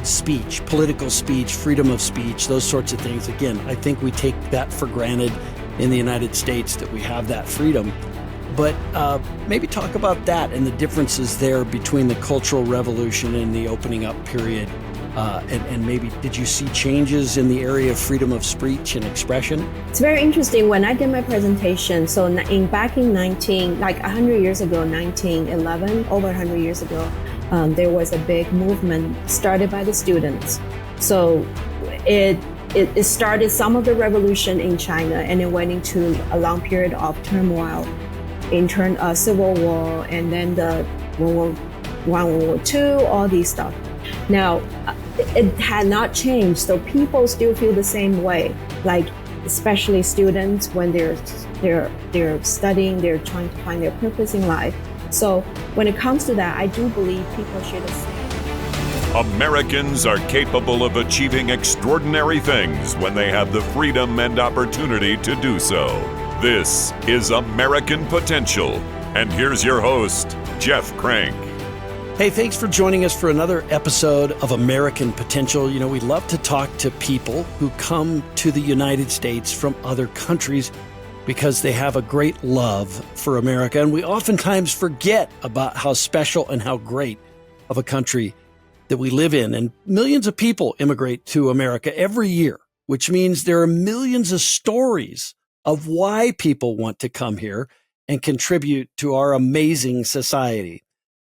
speech, political speech, freedom of speech, those sorts of things. Again, I think we take that for granted in the United States that we have that freedom. But maybe talk about that and the differences there between the Cultural Revolution and the opening up period. And maybe did you see changes in the area of freedom of speech and expression? It's very interesting. When I did my presentation, so back in 100 years ago, 1911, over 100 years ago, there was a big movement started by the students. So it started some of the revolution in China, and it went into a long period of turmoil, Civil War, and then the World War II, all these stuff. Now, it had not changed, so people still feel the same way. Like, especially students, when they're studying, they're trying to find their purpose in life. So when it comes to that, I do believe people should assume. Americans are capable of achieving extraordinary things when they have the freedom and opportunity to do so. This is American Potential. And here's your host, Jeff Crank. Hey, thanks for joining us for another episode of American Potential. You know, we love to talk to people who come to the United States from other countries because they have a great love for America. And we oftentimes forget about how special and how great of a country that we live in. And millions of people immigrate to America every year, which means there are millions of stories of why people want to come here and contribute to our amazing society.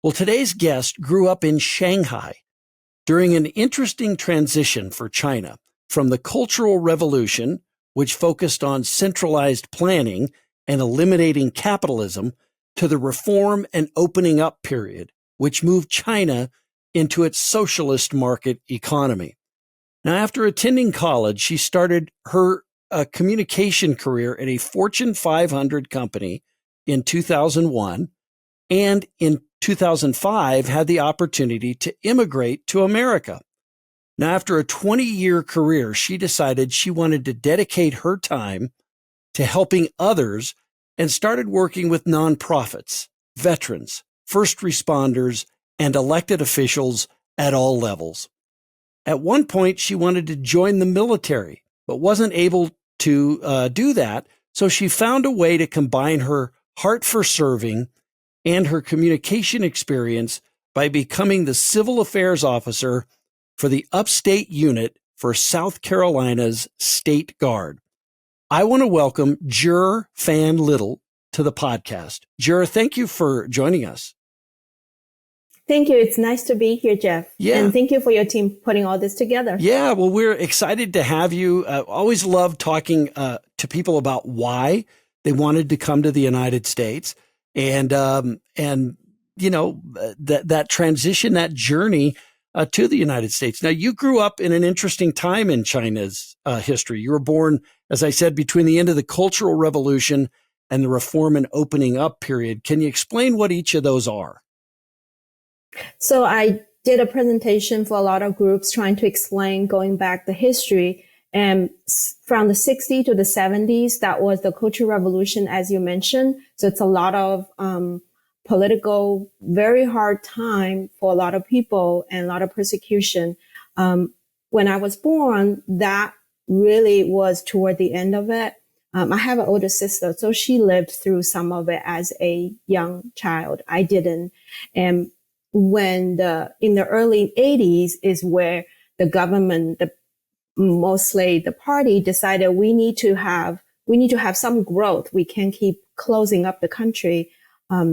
Well, today's guest grew up in Shanghai during an interesting transition for China from the Cultural Revolution, which focused on centralized planning and eliminating capitalism, to the reform and opening up period, which moved China into its socialist market economy. Now, after attending college, she started her communication career at a Fortune 500 company in 2001, and in 2005 had the opportunity to immigrate to America. Now, after a 20-year career, she decided she wanted to dedicate her time to helping others and started working with nonprofits, veterans, first responders, and elected officials at all levels. At one point, she wanted to join the military, but wasn't able to do that, so she found a way to combine her heart for serving and her communication experience by becoming the civil affairs officer for the upstate unit for South Carolina's State Guard. I want to welcome Zhe Fan Little to the podcast. Zhe, thank you for joining us. Thank you. It's nice to be here, Jeff. Yeah. And thank you for your team putting all this together. Yeah, well, we're excited to have you. Always love talking to people about why they wanted to come to the United States. And you know, that transition, that journey to the United States. Now, you grew up in an interesting time in China's history. You were born, as I said, between the end of the Cultural Revolution and the reform and opening up period. Can you explain what each of those are? So I did a presentation for a lot of groups trying to explain going back the history. And from the 60s to the 70s, that was the Cultural Revolution, as you mentioned. So it's a lot of political, very hard time for a lot of people and a lot of persecution. When I was born, that really was toward the end of it. I have an older sister, so she lived through some of it as a young child. I didn't. And when in the early 80s is where the government, mostly the party, decided we need to have some growth. We can't keep closing up the country.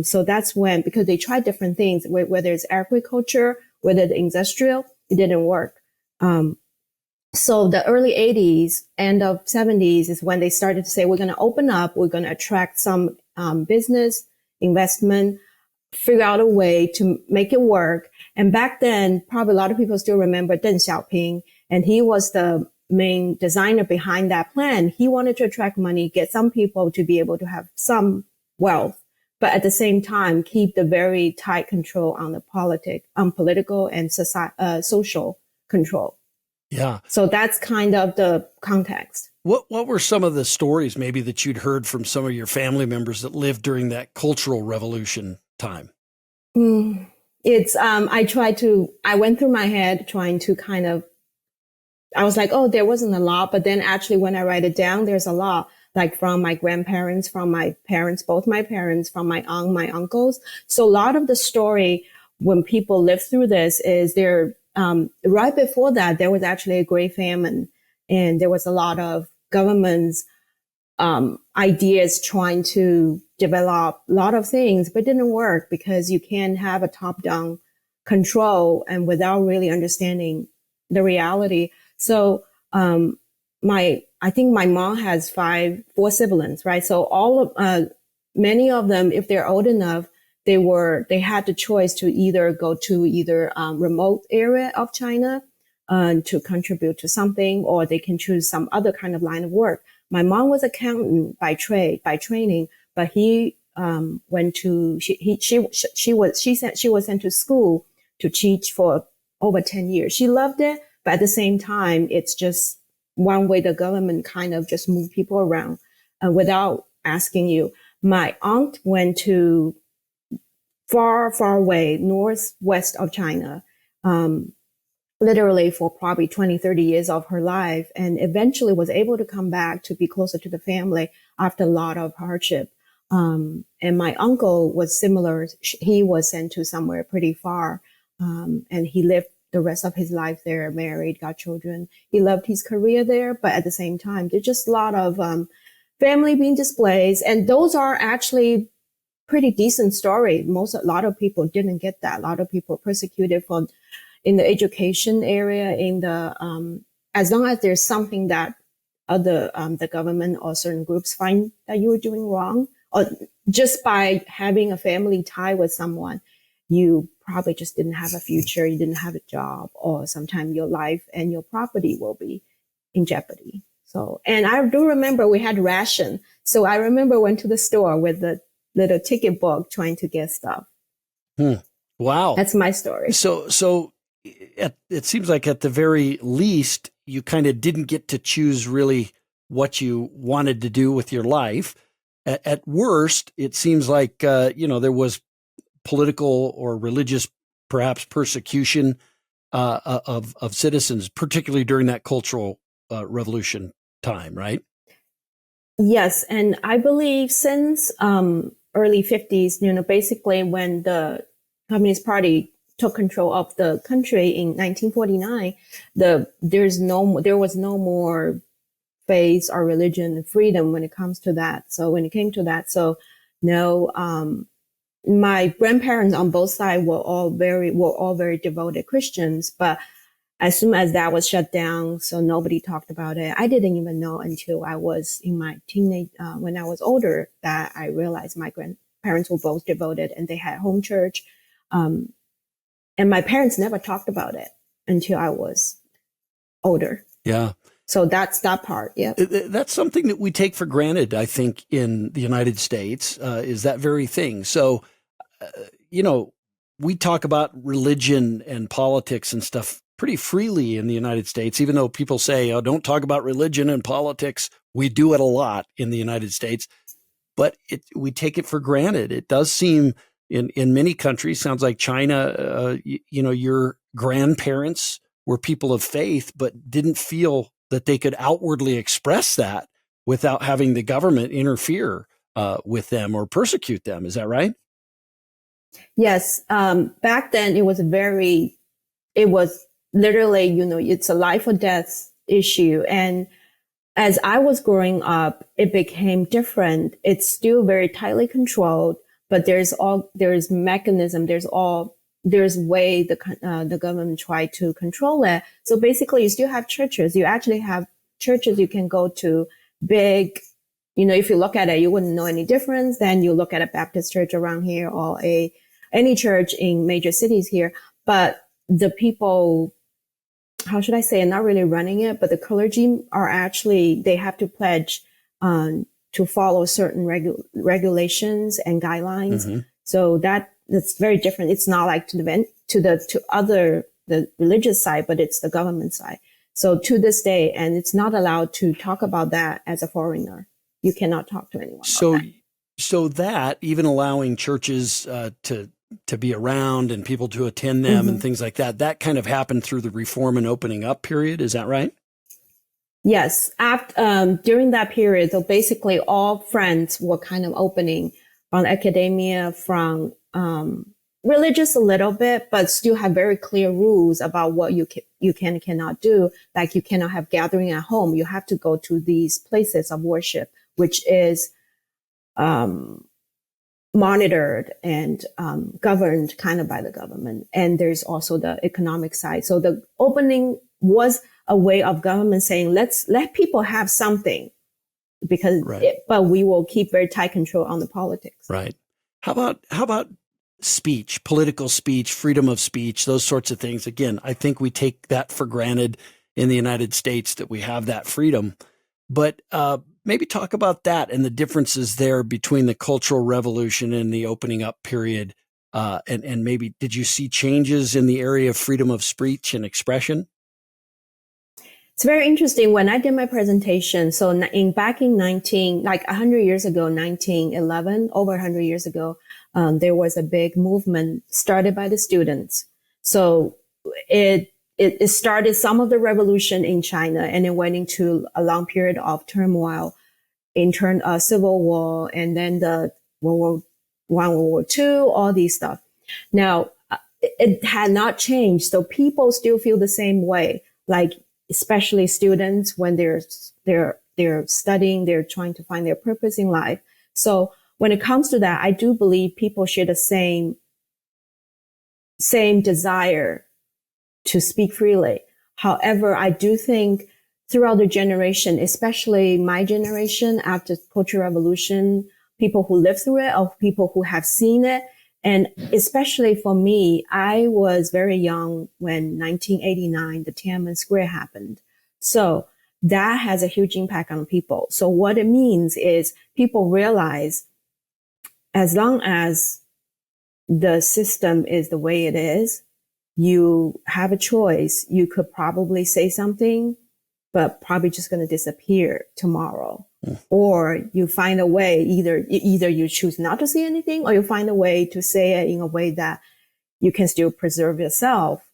So that's when, because they tried different things, whether it's agriculture, whether the industrial, it didn't work. So the early 80s, end of 70s is when they started to say, we're going to open up, we're going to attract some business, investment, figure out a way to make it work. And back then, probably a lot of people still remember Deng Xiaoping, and he was the main designer behind that plan. He wanted to attract money, get some people to be able to have some wealth, but at the same time, keep the very tight control on the political and social control. Yeah. So that's kind of the context. What were some of the stories maybe that you'd heard from some of your family members that lived during that Cultural Revolution time? I went through my head trying to I was like, oh, there wasn't a law. But then actually when I write it down, there's a law, like from my grandparents, from my parents, both my parents, from my aunt, my uncles. So a lot of the story when people live through this is right before that, there was actually a great famine, and there was a lot of governments, ideas trying to develop a lot of things, but it didn't work because you can't have a top-down control and without really understanding the reality. So, I think my mom has four siblings, right? So many of them, if they're old enough, they had the choice to either go to remote area of China, to contribute to something, or they can choose some other kind of line of work. My mom was accountant by training, but she was sent to school to teach for over 10 years. She loved it, but at the same time, it's just one way the government kind of just move people around without asking you. My aunt went to far, far away, northwest of China, literally for probably 20, 30 years of her life, and eventually was able to come back to be closer to the family after a lot of hardship. And my uncle was similar. He was sent to somewhere pretty far, and he lived the rest of his life there, married, got children. He loved his career there, but at the same time, there's just a lot of family being displaced, and those are actually pretty decent story. A lot of people didn't get that. A lot of people persecuted in the education area, as long as there's something that the government or certain groups find that you were doing wrong, or just by having a family tie with someone, you probably just didn't have a future, you didn't have a job, or sometimes your life and your property will be in jeopardy. So, and I do remember we had ration. So I remember went to the store with the little ticket book trying to get stuff. Wow. That's my story. So it seems like at the very least, you kind of didn't get to choose really what you wanted to do with your life. At worst, it seems like, there was political or religious, perhaps persecution of citizens, particularly during that cultural revolution time, right? Yes. And I believe since early 50s, basically when the Communist Party took control of the country in 1949, there was no more faith or religion freedom when it comes to that. So when it came to that, my grandparents on both sides were all very devoted Christians, but as soon as that was shut down, so nobody talked about it. I didn't even know until I was in my when I was older, that I realized my grandparents were both devoted and they had home church. And my parents never talked about it until I was older. Yeah. So that's that part. Yeah. That's something that we take for granted, I think, in the United States, is that very thing. So, we talk about religion and politics and stuff pretty freely in the United States, even though people say, oh, don't talk about religion and politics. We do it a lot in the United States, but we take it for granted. It does seem in many countries, sounds like China, your grandparents were people of faith, but didn't feel that they could outwardly express that without having the government interfere with them or persecute them. Is that right? Yes. Back then it was literally, it's a life or death issue. And as I was growing up, it became different. It's still very tightly controlled, but there's mechanism. There's way the government try to control it. So basically you still have churches. You actually have churches you can go to, big, if you look at it, you wouldn't know any difference. Then you look at a Baptist church around here or any church in major cities here. But the people, how should I say, are not really running it, but the clergy are actually, they have to pledge to follow certain regulations and guidelines. Mm-hmm. So that's very different. It's not like the religious side, but it's the government side. So to this day, and it's not allowed to talk about that as a foreigner. You cannot talk to anyone about that. So that even allowing churches to to be around and people to attend them and things like that. That kind of happened through the reform and opening up period. Is that right? Yes. During that period, so basically all friends were kind of opening from academia, from religious a little bit, but still have very clear rules about what you can and cannot do. Like you cannot have gathering at home. You have to go to these places of worship, which is monitored and governed kind of by the government. And there's also the economic side. So the opening was a way of government saying, let's let people have something, because but we will keep very tight control on the politics. Right. How about speech, political speech, freedom of speech, those sorts of things? Again, I think we take that for granted in the United States that we have that freedom, but maybe talk about that and the differences there between the Cultural Revolution and the opening up period. And maybe did you see changes in the area of freedom of speech and expression? It's very interesting. When I did my presentation, so back in 100 years ago, 1911, over 100 years ago, there was a big movement started by the students. So it started some of the revolution in China, and it went into a long period of turmoil, civil war, and then the World War I, World War II, all these stuff. Now, it had not changed. So people still feel the same way, like, especially students when they're studying, they're trying to find their purpose in life. So when it comes to that, I do believe people share the same desire to speak freely. However, I do think throughout the generation, especially my generation after Cultural Revolution, people who lived through it or people who have seen it, and especially for me, I was very young when 1989, the Tiananmen Square happened. So that has a huge impact on people. So what it means is people realize as long as the system is the way it is, you have a choice. You could probably say something, but probably just going to disappear tomorrow. Or you find a way, either you choose not to say anything, or you find a way to say it in a way that you can still preserve yourself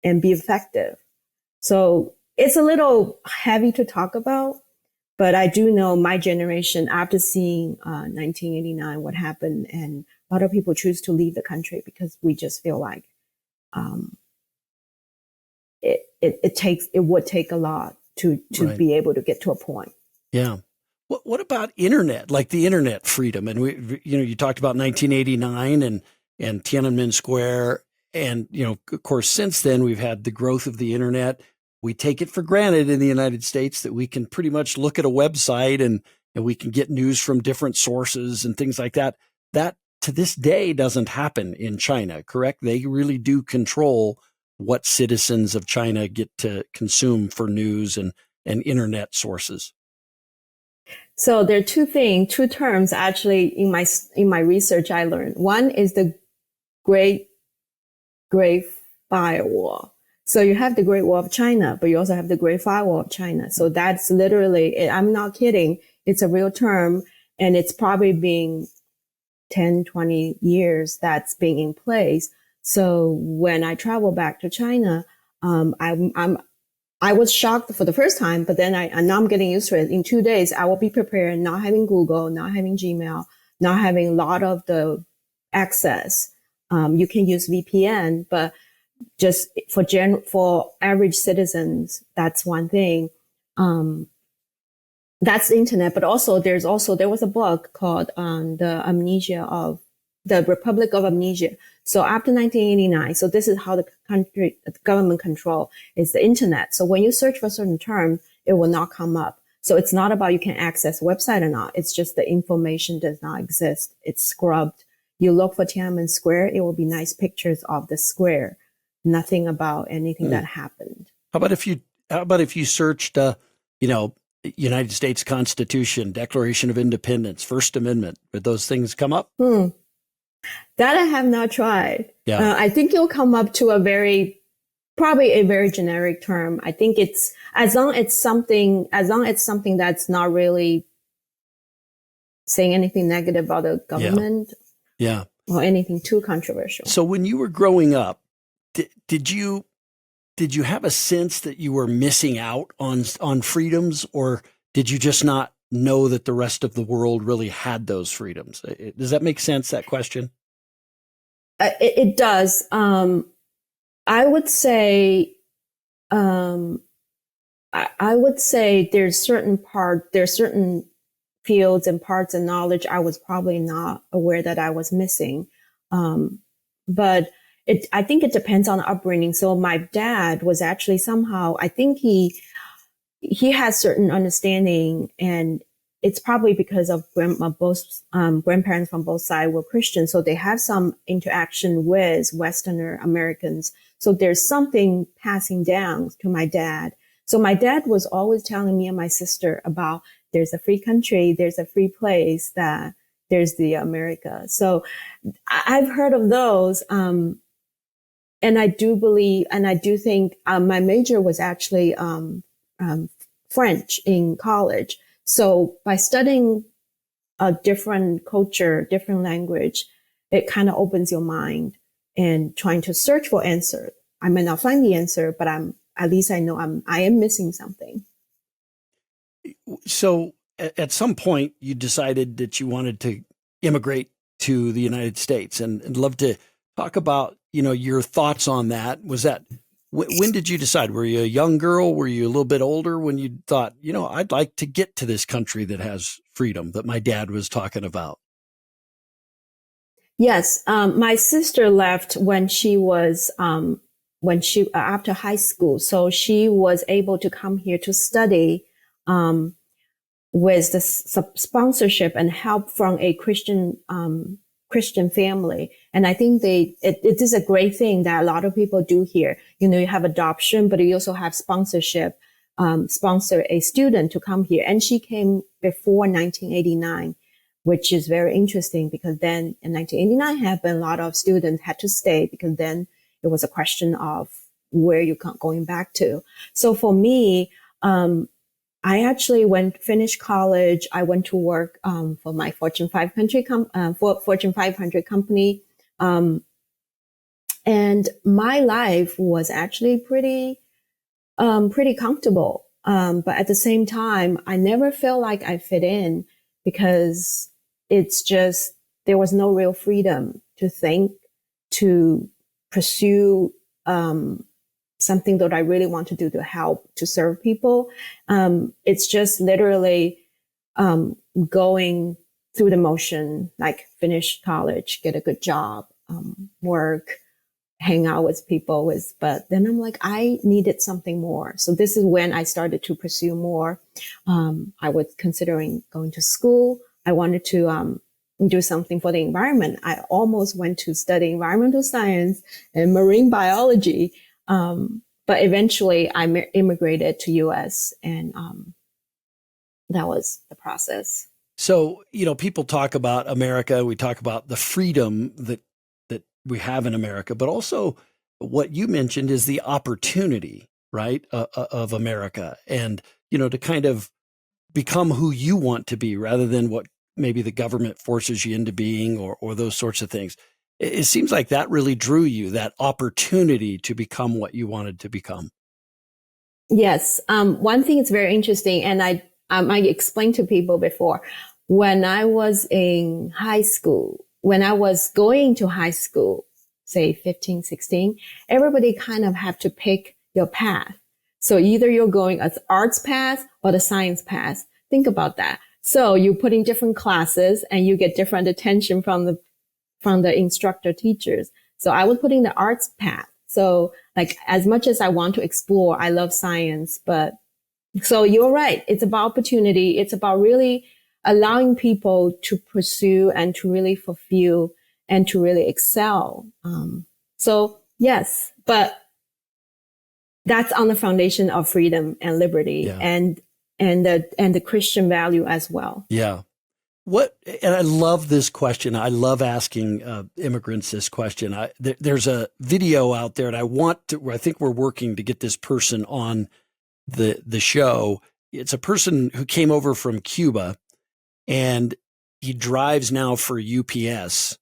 and be effective. So it's a little heavy to talk about, but I do know my generation, after seeing 1989, what happened, and a lot of people choose to leave the country because we just feel like it would take a lot to be able to get to a point. Yeah. What about internet, like the internet freedom? And you talked about 1989 and Tiananmen Square. And, of course, since then we've had the growth of the internet. We take it for granted in the United States that we can pretty much look at a website and we can get news from different sources and things like that. That to this day doesn't happen in China, correct? They really do control what citizens of China get to consume for news and internet sources. So there are two terms actually in my research I learned. One is the Great Firewall. So you have the Great Wall of China, but you also have the Great Firewall of China. So that's literally, I'm not kidding, it's a real term, and it's probably being 10, 20 years that's being in place. So when I travel back to China, I was shocked for the first time, but then now I'm getting used to it. In 2 days, I will be prepared, not having Google, not having Gmail, not having a lot of the access. You can use VPN, but just for average citizens, that's one thing. That's the internet, but also there was a book called the Republic of Amnesia. So after 1989, so this is how the government control is the internet. So when you search for a certain term, it will not come up. So it's not about you can access a website or not. It's just the information does not exist. It's scrubbed. You look for Tiananmen Square, it will be nice pictures of the square. Nothing about anything that happened. How about if you searched, United States Constitution, Declaration of Independence, First Amendment, would those things come up? That I have not tried. Yeah. I think you'll come up to probably a very generic term. I think it's, as long as it's something that's not really saying anything negative about the government. Yeah. or anything too controversial. So when you were growing up, did you have a sense that you were missing out on freedoms, or did you just not know that the rest of the world really had those freedoms? Does that make sense, that question? It does. I would say, I would say there's certain fields and parts of knowledge I was probably not aware that I was missing. But I think it depends on the upbringing. So my dad was actually somehow, I think he has certain understanding, and it's probably because of both grandparents from both sides were Christian. So they have some interaction with Westerner Americans. So there's something passing down to my dad. So my dad was always telling me and my sister about there's a free country, there's a free place, that there's the America. So I've heard of those. And I do believe, and I do think my major was actually French in college. So by studying a different culture, different language, it kind of opens your mind and trying to search for answer. I may not find the answer, but at least I know I am missing something. So at some point you decided that you wanted to immigrate to the United States, and I'd love to talk about, your thoughts on that. Was that, when did you decide? Were you a young girl? Were you a little bit older when you thought, I'd like to get to this country that has freedom that my dad was talking about? Yes. My sister left when she was, after high school. So she was able to come here to study, with the sponsorship and help from a Christian family. And I think it is a great thing that a lot of people do here. You have adoption, but you also have sponsorship, sponsor a student to come here. And she came before 1989, which is very interesting because then in 1989 happened, a lot of students had to stay because then it was a question of where you're going back to. So for me, I actually finished college. I went to work for my Fortune 500 company, and my life was actually pretty comfortable. But at the same time, I never felt like I fit in because it's just there was no real freedom to think, to pursue something that I really want to do to help, to serve people. It's just literally going through the motion, like finish college, get a good job, work, hang out with people. But then I'm like, I needed something more. So this is when I started to pursue more. I was considering going to school. I wanted to do something for the environment. I almost went to study environmental science and marine biology. But eventually I immigrated to US, and that was the process. So, people talk about America. We talk about the freedom that we have in America, but also what you mentioned is the opportunity, right, of America, and, to kind of become who you want to be rather than what maybe the government forces you into being, or those sorts of things. It seems like that really drew you, that opportunity to become what you wanted to become. Yes. One thing is very interesting, and I explained to people before, when I was in high school, when I was going to high school, say 15, 16, everybody kind of have to pick your path. So either you're going as arts path or the science path. Think about that. So you put in different classes and you get different attention from the instructor teachers. So I was putting the arts path. So like as much as I want to explore, I love science, but so you're right. It's about opportunity. It's about really allowing people to pursue and to really fulfill and to really excel. So yes, but that's on the foundation of freedom and liberty, and the Christian value as well. Yeah. And I love this question. I love asking immigrants this question. There's a video out there, and I think we're working to get this person on the show. It's a person who came over from Cuba, and he drives now for UPS.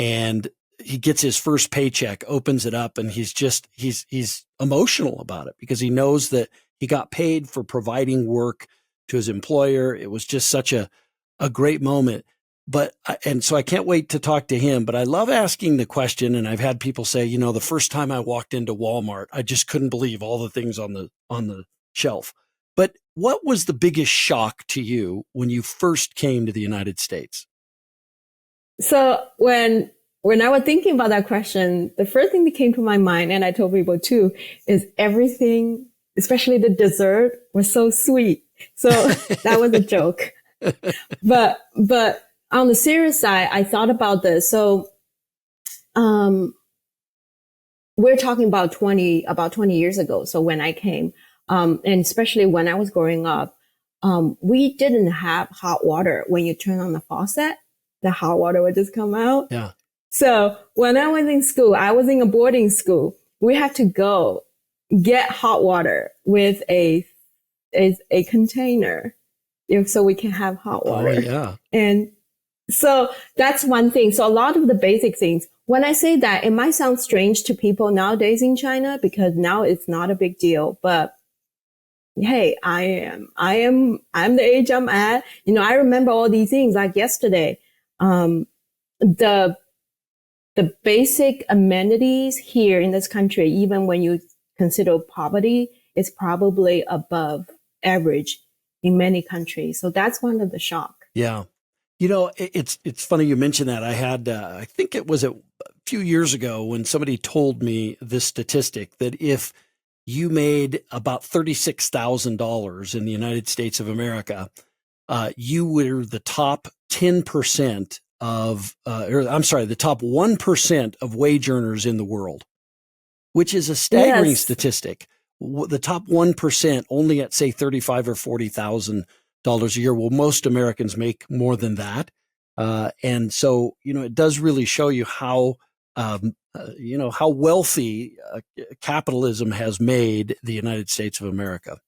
and he gets his first paycheck, opens it up, and he's emotional about it because he knows that he got paid for providing work to his employer. It was just such a great moment. And so I can't wait to talk to him, but I love asking the question. And I've had people say, the first time I walked into Walmart, I just couldn't believe all the things on the shelf. But what was the biggest shock to you when you first came to the United States? So when I was thinking about that question, the first thing that came to my mind, and I told people too, is everything, especially the dessert, was so sweet. So that was a joke. But on the serious side, I thought about this. So, we're talking about 20 years ago. So when I came, and especially when I was growing up, we didn't have hot water. When you turn on the faucet, the hot water would just come out. Yeah. So when I was in school, I was in a boarding school. We had to go get hot water with a container, so we can have hot water. Oh, yeah. And so that's one thing. So a lot of the basic things, when I say that, it might sound strange to people nowadays in China because now it's not a big deal, but hey, I'm the age I'm at. I remember all these things like yesterday. The basic amenities here in this country, even when you consider poverty, is probably above average in many countries. So that's one of the shock. Yeah. It's funny you mentioned that. I had, I think it was a few years ago when somebody told me this statistic that if you made about $36,000 in the United States of America, you were the top 10% the top 1% of wage earners in the world, which is a staggering statistic. The top 1% only at say $35,000 or $40,000 a year. Well, most Americans make more than that. And so, it does really show you how wealthy capitalism has made the United States of America.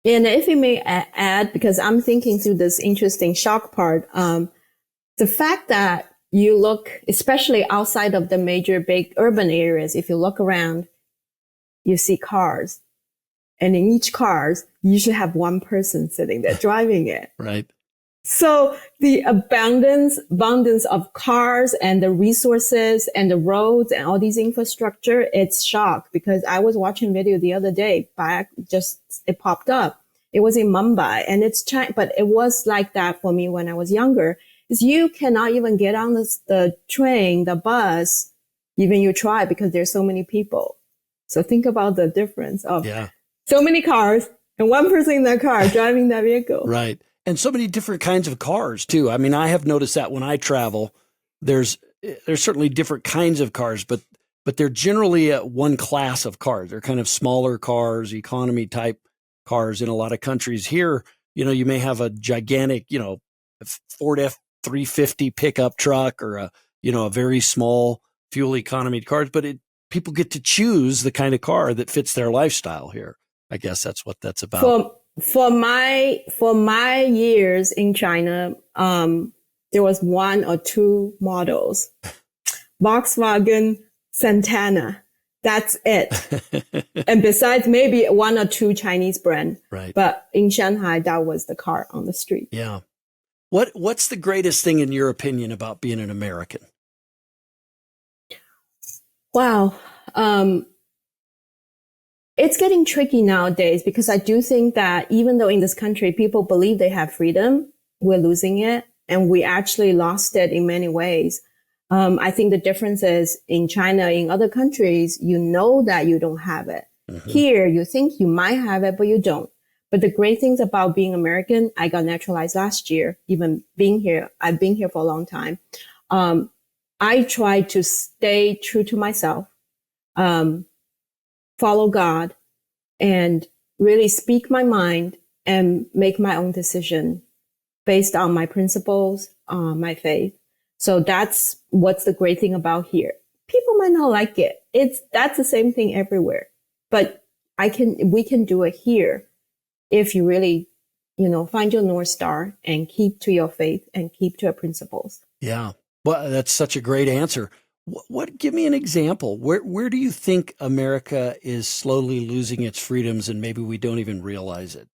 And if you may add, because I'm thinking through this interesting shock part, the fact that you look, especially outside of the major big urban areas, if you look around, you see cars. And in each car, you should have one person sitting there driving it. Right. So the abundance of cars and the resources and the roads and all these infrastructure, it's shock because I was watching video the other day, it popped up. It was in Mumbai and it's China, but it was like that for me when I was younger. Is you cannot even get on the train, the bus, even you try because there's so many people. So think about the difference of so many cars and one person in that car driving that vehicle. Right. And so many different kinds of cars too. I mean, I have noticed that when I travel, there's certainly different kinds of cars, but they're generally one class of cars. They're kind of smaller cars, economy type cars in a lot of countries. Here, you may have a gigantic, Ford F-350 pickup truck or a very small fuel economy cars, but people get to choose the kind of car that fits their lifestyle here. I guess that's what that's about. For my years in China, there was one or two models, Volkswagen, Santana. That's it. And besides maybe one or two Chinese brand. Right. But in Shanghai, that was the car on the street. Yeah. What's the greatest thing in your opinion about being an American? Wow. It's getting tricky nowadays because I do think that even though in this country people believe they have freedom, we're losing it and we actually lost it in many ways. I think the difference is in China, in other countries, you know that you don't have it. Mm-hmm. Here, you think you might have it, but you don't. But the great things about being American, I got naturalized last year, even being here. I've been here for a long time. I try to stay true to myself, follow God, and really speak my mind and make my own decision based on my principles, my faith. So that's what's the great thing about here. People might not like it. That's the same thing everywhere, but we can do it here if you really, find your North Star and keep to your faith and keep to your principles. Yeah. Well, that's such a great answer. Give me an example. Where do you think America is slowly losing its freedoms and maybe we don't even realize it?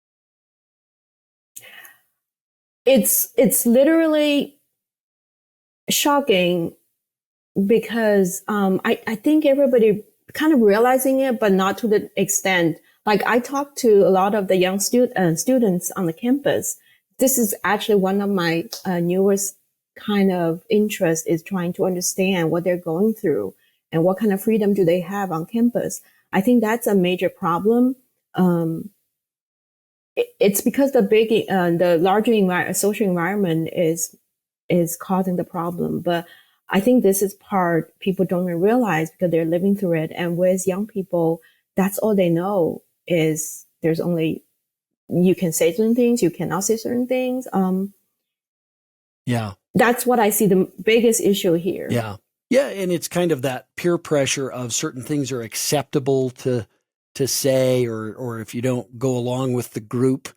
It's literally shocking because I think everybody kind of realizing it, but not to the extent. Like I talked to a lot of the young students on the campus. This is actually one of my newest kind of interest is trying to understand what they're going through and what kind of freedom do they have on campus. I think that's a major problem. It's because the larger social environment is causing the problem. But I think this is part people don't even realize because they're living through it. And with young people, that's all they know is there's only, you can say certain things, you cannot say certain things. Yeah. That's what I see the biggest issue here. Yeah. Yeah. And it's kind of that peer pressure of certain things are acceptable to say, or if you don't go along with the group,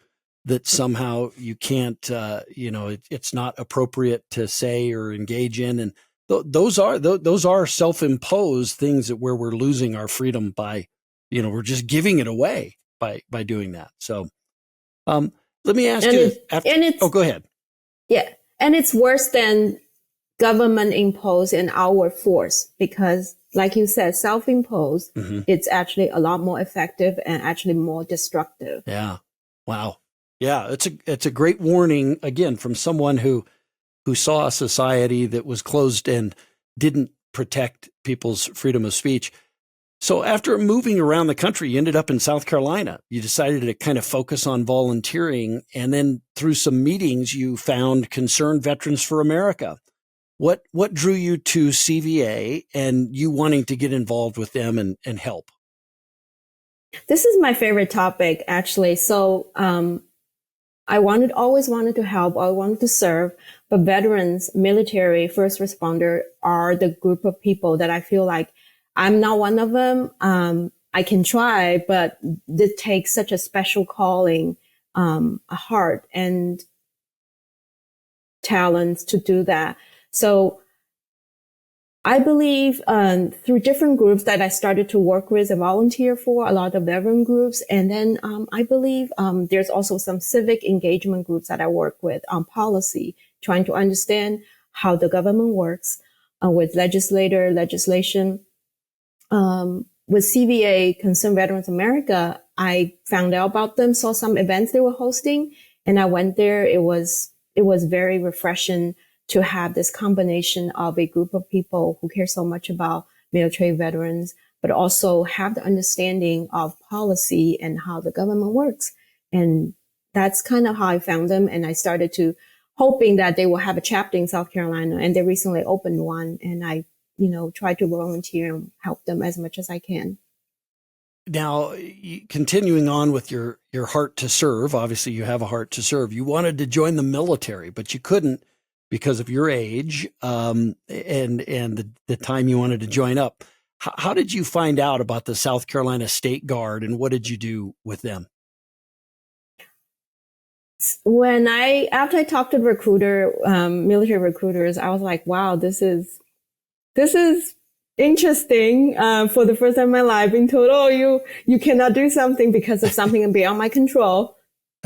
that somehow you can't, it's not appropriate to say or engage in. And those are self-imposed things where we're losing our freedom by, we're just giving it away by doing that. So, let me ask you. Go ahead. Yeah. And it's worse than government imposed and our force because, like you said, self-imposed, it's actually a lot more effective and actually more destructive. Yeah. Wow. Yeah. It's a great warning again from someone who saw a society that was closed and didn't protect people's freedom of speech. So after moving around the country, you ended up in South Carolina. You decided to kind of focus on volunteering. And then through some meetings, you found Concerned Veterans for America. What drew you to CVA and you wanting to get involved with them and help? This is my favorite topic, actually. So I always wanted to help. I wanted to serve. But veterans, military, first responder are the group of people that I feel like I'm not one of them. I can try, but it takes such a special calling, a heart and talents to do that. So I believe through different groups that I started to work with and volunteer for, a lot of veteran groups. And then I believe there's also some civic engagement groups that I work with on policy, trying to understand how the government works with legislation. With CVA, Concerned Veterans America, I found out about them, saw some events they were hosting, and I went there. It was very refreshing to have this combination of a group of people who care so much about military veterans, but also have the understanding of policy and how the government works. And that's kind of how I found them. And I started to hoping that they will have a chapter in South Carolina, and they recently opened one. And I try to volunteer and help them as much as I can. Now, continuing on with your heart to serve, obviously you have a heart to serve. You wanted to join the military, but you couldn't because of your age and the time you wanted to join up. How did you find out about the South Carolina State Guard, and what did you do with them? After I talked to military recruiters, I was like, wow, this is interesting. For the first time in my life, being told, oh, you cannot do something because of something beyond my control.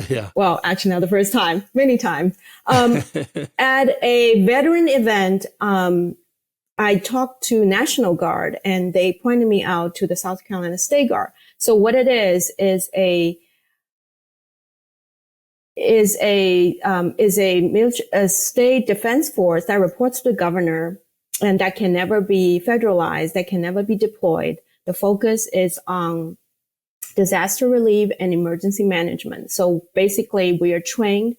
Yeah. Well, actually, not the first time, many times. At a veteran event, I talked to National Guard, and they pointed me out to the South Carolina State Guard. So what it is a state defense force that reports to the governor, and that can never be federalized, that can never be deployed. The focus is on disaster relief and emergency management. So basically, we are trained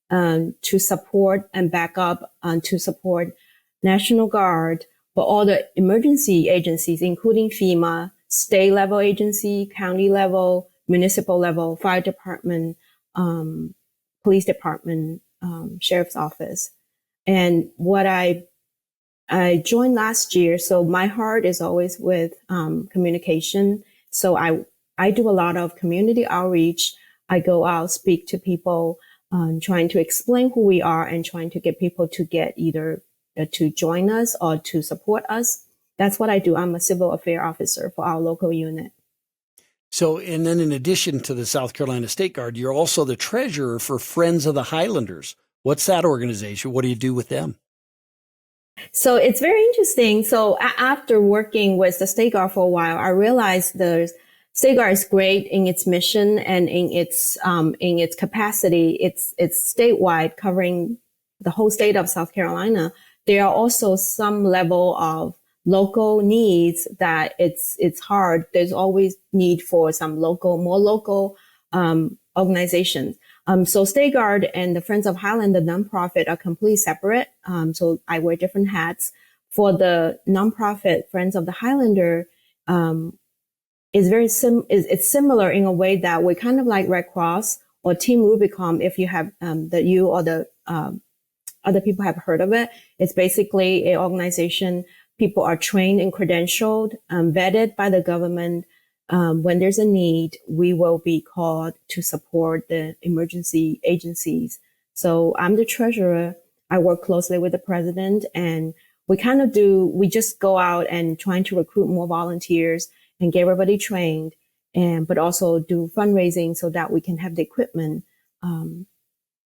to support and back up to support National Guard, but all the emergency agencies, including FEMA, state level agency, county level, municipal level, fire department, police department, sheriff's office. And what I joined last year, so my heart is always with communication. So I do a lot of community outreach. I go out, speak to people, trying to explain who we are and trying to get people to get either to join us or to support us. That's what I do. I'm a civil affairs officer for our local unit. So, and then in addition to the South Carolina State Guard, you're also the treasurer for Friends of the Highlanders. What's that organization? What do you do with them? So it's very interesting. So after working with the State Guard for a while, I realized the State Guard is great in its mission and in its capacity. It's statewide, covering the whole state of South Carolina. There are also some level of local needs that it's hard. There's always need for some more local organizations. So State Guard and the Friends of Highland, the nonprofit, are completely separate. So I wear different hats. For the nonprofit Friends of the Highlander, is very it's similar in a way that we're kind of like Red Cross or Team Rubicon. If you have you or the other people have heard of it, it's basically an organization. People are trained and credentialed, vetted by the government. When there's a need, we will be called to support the emergency agencies. So I'm the treasurer. I work closely with the president, and we just go out and trying to recruit more volunteers and get everybody trained, but also do fundraising so that we can have the equipment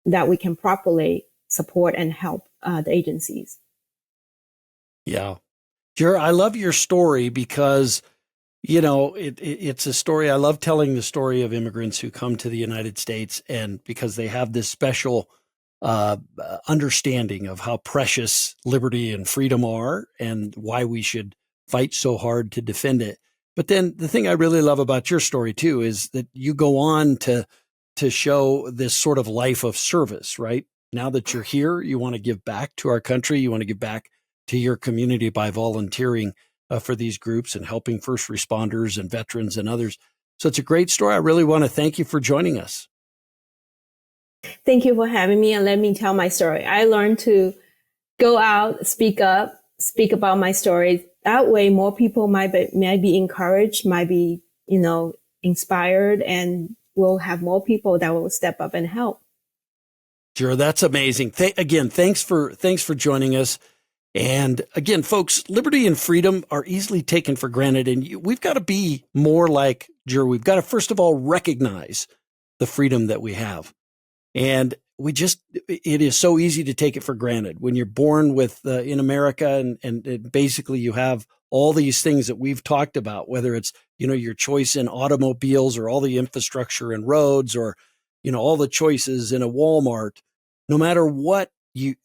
that we can properly support and help the agencies. Yeah. Jer, I love your story because, it's a story. I love telling the story of immigrants who come to the United States, and because they have this special understanding of how precious liberty and freedom are and why we should fight so hard to defend it. But then the thing I really love about your story too is that you go on to show this sort of life of service, right? Now that you're here, you want to give back to our country. You want to give back to your community by volunteering for these groups and helping first responders and veterans and others. So it's a great story. I really want to thank you for joining us. Thank you for having me, and let me tell my story. I learned to go out, speak up, speak about my story. That way more people might be encouraged, might be, inspired, and we'll have more people that will step up and help. Sure, that's amazing. Again, thanks for joining us. And again, folks, liberty and freedom are easily taken for granted. And we've got to be more like Jer. We've got to, first of all, recognize the freedom that we have. And it is so easy to take it for granted when you're born in America and basically you have all these things that we've talked about, whether it's, your choice in automobiles or all the infrastructure and roads or, all the choices in a Walmart. No matter what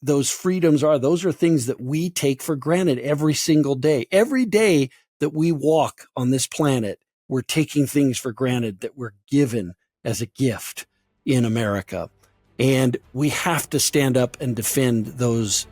those freedoms are, those are things that we take for granted every single day. Every day that we walk on this planet, we're taking things for granted that we're given as a gift in America. And we have to stand up and defend those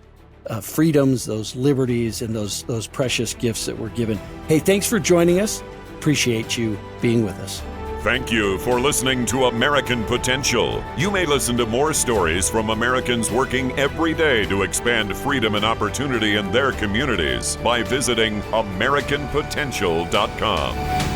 freedoms, those liberties, and those precious gifts that we're given. Hey, thanks for joining us. Appreciate you being with us. Thank you for listening to American Potential. You may listen to more stories from Americans working every day to expand freedom and opportunity in their communities by visiting AmericanPotential.com.